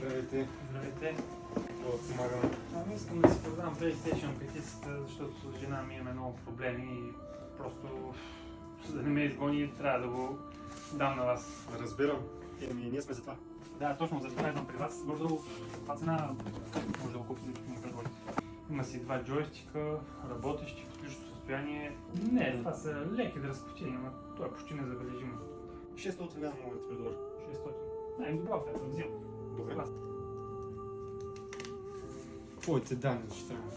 Здравейте. Здравейте. Какво помагаме? Ами искам да си продам PlayStation 5, защото жена ми има много проблеми и просто за да не ме изгони, трябва да го дам на вас. Разбирам. Ние сме за това. Да, точно за това идвам при вас. Гордо, това цена може да го купите, да ми предложи. Има си два джойстика, работещи в отлично състояние. Не, това са леки да разпочини, но това е почти незабележимо. 600 лева мога да ти предложа. 600. Най-добра оферта, взимам. Добре. Твоите данни ще трябва.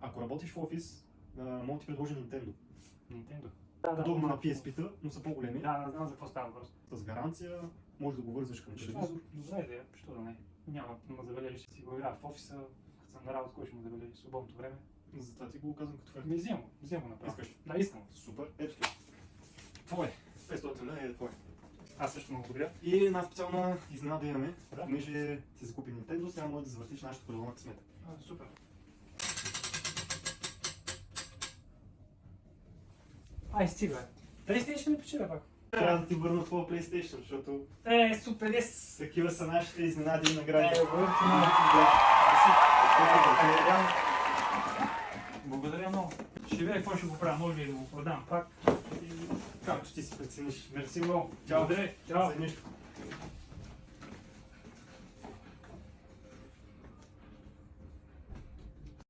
Ако работиш в офис, мога да ти предложа Nintendo. Nintendo. Подобно на PSP-та, но са по-големи. Да, не знам за какво става въпрос. С гаранция, може да го вързваш към телевизор. Добра идея, що да не. Няма да ме забележи, ще си го играя в офиса, като съм на работа, кой ще му забележи свободното време. Затова ти го казвам като ферма. Ми взимам го направо. Искаш? Да, искам. Супер. Ето ти. Твое. 500 лева е твое. Аз също му благодаря. И една специална изненада имаме. Да. Понеже си закупи Nintendo, сега може да завъртиш нашата предлагана късмета. Супер. Ай, стига. PlayStation ли почива пак? Трябва да ти върна твоя PlayStation, защото Супер, ес! такива са нашите изненади и награди. Благодаря много. Ще видя какво ще го правя, може и да го продам пак. Както ти си прецениш. Мерси много. Чао. Благодаря. Чао. За нищо.